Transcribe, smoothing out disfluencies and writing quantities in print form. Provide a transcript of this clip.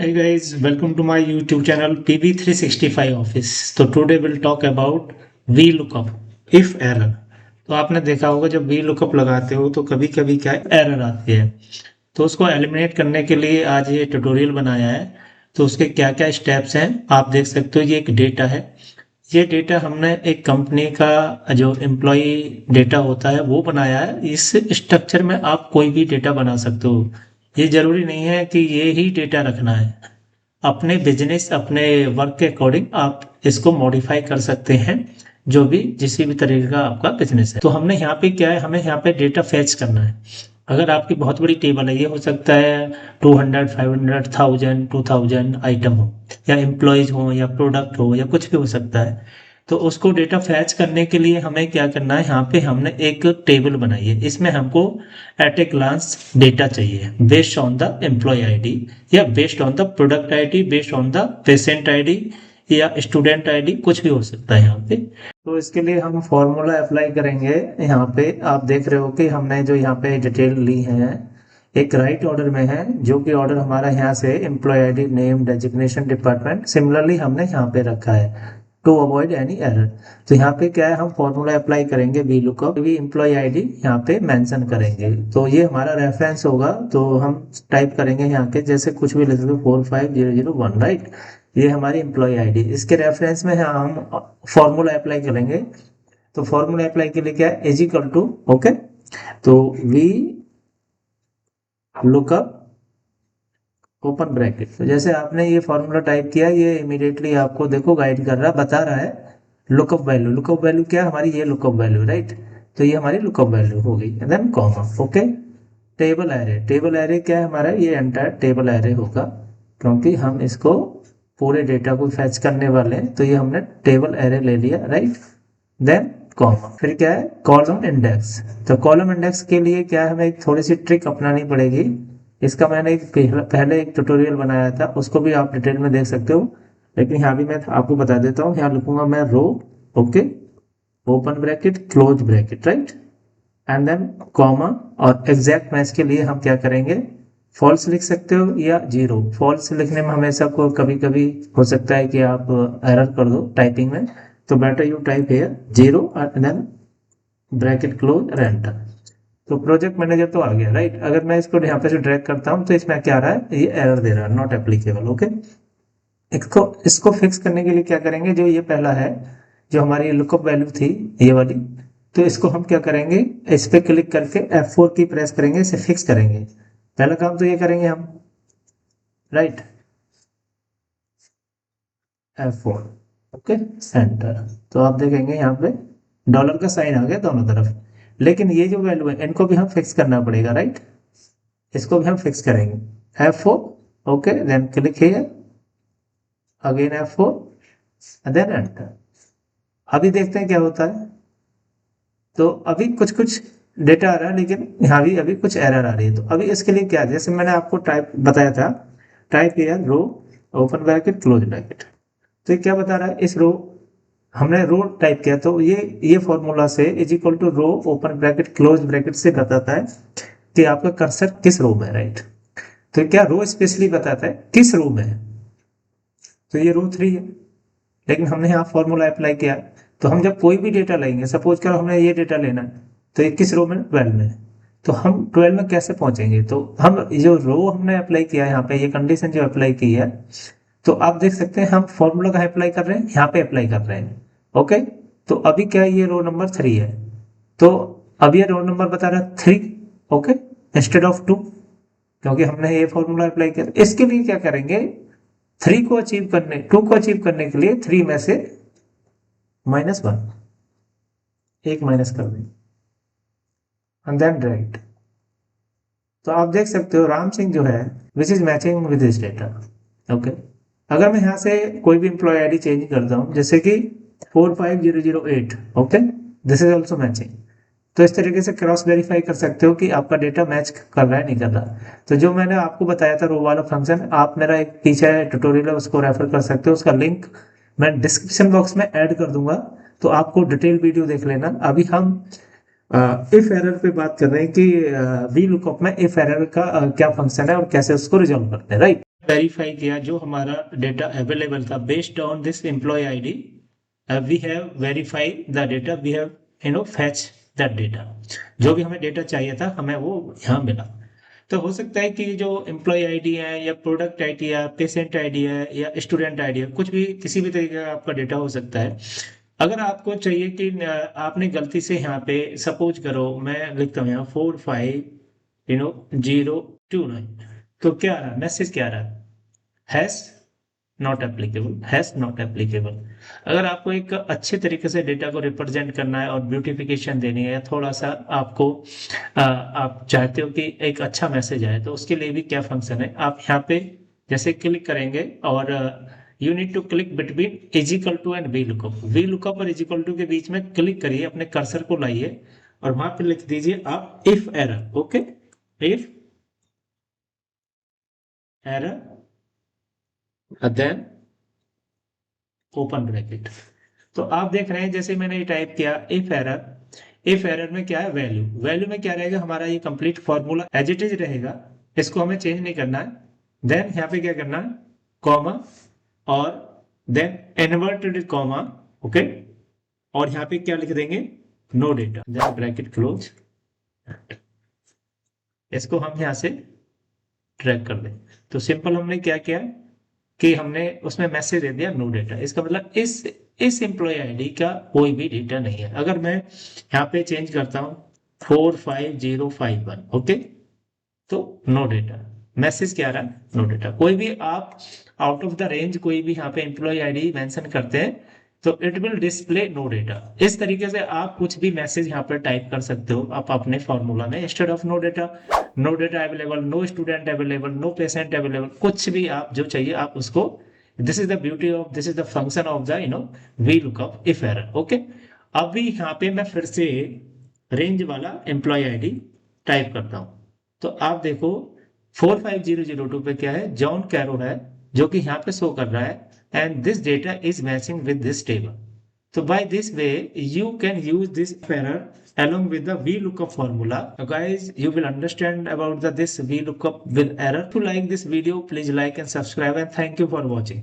Hey guys, welcome to my YouTube channel PB365 Office. तो today we'll talk about VLOOKUP if error. तो आपने देखा होगा जब VLOOKUP लगाते हो तो कभी कभी क्या एरर आती है, तो उसको एलिमिनेट करने के लिए आज ये ट्यूटोरियल बनाया है। तो उसके क्या क्या स्टेप्स हैं आप देख सकते हो। ये एक डेटा है, ये डेटा हमने एक कंपनी का जो एम्प्लॉय डेटा होता है वो बनाया है। इस स्ट्रक्चर में आप कोई भी डेटा बना सकते हो, ये जरूरी नहीं है कि ये ही डेटा रखना है। अपने बिजनेस अपने वर्क के अकॉर्डिंग आप इसको मॉडिफाई कर सकते हैं, जो भी जिस भी तरीके का आपका बिजनेस है। तो हमने यहाँ पे क्या है, हमें यहाँ पे डेटा फैच करना है। अगर आपकी बहुत बड़ी टेबल है, ये हो सकता है 200 500 1000 2000 आइटम हो, या एम्प्लॉयज हो, या प्रोडक्ट हो, या कुछ भी हो सकता है। तो उसको डेटा फैच करने के लिए हमें क्या करना है, यहाँ पे हमने एक टेबल बनाई है। इसमें हमको एट ए ग्लांस डेटा चाहिए based on the employee ID, या based on the product ID, based on the patient ID, या स्टूडेंट आईडी, कुछ भी हो सकता है यहाँ पे। तो इसके लिए हम फॉर्मूला अप्लाई करेंगे। यहाँ पे आप देख रहे हो कि हमने जो यहाँ पे डिटेल ली है एक राइट ऑर्डर में है, जो कि ऑर्डर हमारा यहाँ से employee ID, name, designation, department similarly हमने यहाँ पे रखा है टू अवॉइड एनी एरर। तो यहाँ पे क्या है, हम फॉर्मूला अप्लाई करेंगे वी लुकअप, भी एम्प्लॉय आईडी यहाँ पे मेंशन करेंगे। तो ये हमारा रेफरेंस होगा, तो हम टाइप करेंगे यहाँ के जैसे कुछ भी लिख दो 45001, राइट। ये हमारी एम्प्लॉय आईडी, इसके रेफरेंस में हम फॉर्मूला अप्लाई करेंगे। तो फॉर्मूला अप्लाई के लिए क्या है, इज इक्वल टू, ओके, तो वी लुकअप ओपन ब्रैकेट। तो जैसे आपने ये फॉर्मूला टाइप किया, ये इमीडिएटली आपको देखो गाइड कर रहा, बता रहा है लुकअप वैल्यू। लुकअप वैल्यू क्या है हमारी, ये लुकअप वैल्यू, राइट। तो ये हमारी लुकअप वैल्यू हो गई, then comma, okay. Table array, table array क्या है हमारा, ये एंटायर टेबल एरे होगा, क्योंकि हम इसको पूरे डेटा को फैच करने वाले हैं। तो ये हमने टेबल एरे ले लिया, राइट। देन कॉमा, फिर क्या है कॉलम इंडेक्स। तो कॉलम इंडेक्स के लिए क्या है, हमें एक थोड़ी सी ट्रिक अपनानी पड़ेगी। इसका मैंने एक पहले एक ट्यूटोरियल बनाया था, उसको भी आप डिटेल में देख सकते हो, लेकिन यहाँ भी मैं आपको बता देता हूँ। यहाँ लिखूंगा मैं row, okay, open bracket close bracket, right, and then comma. और एग्जैक्ट मैच के लिए हम क्या करेंगे, फॉल्स लिख सकते हो या जीरो। फॉल्स लिखने में हमेशा को कभी कभी हो सकता है कि आप एरर कर दो टाइपिंग में, तो better you type here zero and then bracket close और एंटर। तो प्रोजेक्ट मैनेजर तो आ गया, राइट। अगर मैं इसको यहाँ पे से ड्रैग करता हूँ तो इसमें क्या आ रहा है, ये एरर दे रहा है, नॉट एप्लीकेबल, ओके। इसको फिक्स करने के लिए क्या करेंगे, जो ये पहला है, जो हमारी लुकअप वैल्यू थी ये वाली, तो इसको हम क्या करेंगे, इस पे क्लिक करके F4 की प्रेस करेंगे, इसे फिक्स करेंगे। पहला काम तो ये करेंगे हम, राइट, F4, ओके, एंटर। तो आप देखेंगे यहाँ पे डॉलर का साइन आ गया दोनों तरफ। लेकिन ये जो वैल्यू है इनको भी हम फिक्स करना पड़ेगा, राइट। इसको भी हम फिक्स करेंगे, F4, okay, then click here, again F4, then enter. अभी देखते हैं क्या होता है। तो अभी कुछ कुछ डेटा आ रहा है, लेकिन यहाँ भी अभी कुछ एरर आ रही है। तो अभी इसके लिए क्या, जैसे मैंने आपको टाइप बताया था, type here row, open bracket close bracket. तो ये क्या बता रहा है, इस रो, हमने रो टाइप किया, तो ये फॉर्मूला से is equal to row open bracket close bracket से बताता है कि आपका कर्सर किस रो में है, राइट। तो क्या रो स्पेशली बताता है किस रो में है, तो ये रो 3 है। लेकिन हमने यहाँ फॉर्मूला अप्लाई किया, तो हम जब कोई भी डेटा लेंगे, सपोज करो हमने ये डेटा लेना है, तो ये किस रो में, 12 में। तो हम 12 में कैसे पहुंचेंगे, तो हम जो रो हमने अप्लाई किया यहाँ पे, ये कंडीशन जो अप्लाई की है, तो आप देख सकते हैं हम फॉर्मूला का अप्लाई कर रहे हैं, यहाँ पे अप्लाई कर रहे हैं, ओके। तो अभी क्या है, ये रो नंबर 3 है, तो अब ये रो नंबर बता रहा है 3, ओके, इंस्टेड ऑफ 2, क्योंकि हमने ये फॉर्मूला अप्लाई किया। इसके लिए क्या करेंगे, 3 को अचीव करने, 2 को अचीव करने के लिए 3 में से -1, एक माइनस कर दें, एंड देन राइट। तो आप देख सकते हो राम सिंह जो है which is matching with this data, okay. अगर मैं यहाँ से कोई भी एम्प्लॉय आईडी चेंज करता हूँ, जैसे कि 45008, okay, this is also matching. तो इस तरीके से क्रॉस वेरीफाई कर सकते हो कि आपका डेटा मैच कर रहा है नहीं कर रहा। तो जो मैंने आपको बताया था रो वाला फंक्शन, आप मेरा एक पीछे ट्यूटोरियल है उसको रेफर कर सकते हो, उसका लिंक मैं डिस्क्रिप्शन बॉक्स में ऐड कर दूंगा, तो आपको डिटेल वीडियो देख लेना। अभी हम इफ एरर पे बात कर रहे हैं कि वी लुकअप में इफ एरर का क्या फंक्शन है और कैसे उसको रिजॉल्व करते हैं, राइट। वेरीफाई किया जो हमारा डेटा अवेलेबल था based on this employee ID, we have verify the data, we have fetch that data. जो भी हमें डेटा चाहिए था हमें वो यहाँ मिला। तो हो सकता है कि जो एम्प्लॉय आईडी है या प्रोडक्ट आईडी है, पेशेंट आईडी है या स्टूडेंट आईडी है, कुछ भी किसी भी तरीके का आपका डेटा हो सकता है। अगर आपको चाहिए कि आपने गलती से यहाँ पे सपोज करो मैं लिखता हूँ यहाँ 45 029, तो क्या आ रहा मैसेज क्या आ रहा है, hash not applicable, hash not applicable. अगर आपको एक अच्छे तरीके से डेटा को रिप्रेजेंट करना है और ब्यूटिफिकेशन देनी है या थोड़ा सा आपको आप चाहते हो कि एक अच्छा मैसेज आए, तो उसके लिए भी क्या फंक्शन है, आप यहाँ पे जैसे क्लिक करेंगे और you need to click between is equal to and V lookup, V lookup और इजिकल टू के बीच में क्लिक करिए, अपने कर्सर को लाइए और वहां पे लिख दीजिए आप if error. Okay, if error then open bracket. तो आप देख रहे हैं जैसे मैंने ये टाइप किया इफ एरर, इफ एरर में क्या है वैल्यू, वैल्यू में क्या रहेगा हमारा ये complete formula as it is रहेगा, इसको हमें चेंज नहीं करना है। देन यहाँ पे क्या करना है, कॉमा और देन इन्वर्टेड कॉमा, ओके, और यहाँ पे क्या लिख देंगे, no data, then bracket close. इसको हम यहाँ से ट्रैक कर दें। तो सिंपल हमने क्या किया कि हमने उसमें मैसेज दे दिया नो डेटा, इसका मतलब इस एम्प्लॉय आईडी का कोई भी डेटा नहीं है। अगर मैं यहाँ पे चेंज करता हूँ 45051, ओके, तो नो डेटा, मैसेज क्या आ रहा है, नो डेटा। कोई भी आप आउट ऑफ द रेंज कोई भी यहाँ पे एम्प्लॉय आईडी मेंशन करते हैं तो it will display no data. इस तरीके से आप कुछ भी मैसेज यहाँ पर टाइप कर सकते हो आप अपने फॉर्मूला में, instead of no data, no data available, no student available, no patient available, कुछ भी आप जो चाहिए आप उसको, this is the beauty of, this is the function of the V lookup if error. Okay, अभी यहाँ पे मैं फिर से रेंज वाला एम्प्लॉय आईडी टाइप करता हूँ, तो आप देखो 45002 पे क्या है, जॉन कैरो है जो कि यहाँ पे शो कर रहा है, and this data is matching with this table. So by this way, you can use this error along with the VLOOKUP formula. Now guys, you will understand about this VLOOKUP with error. If you like this video, please like and subscribe, and thank you for watching.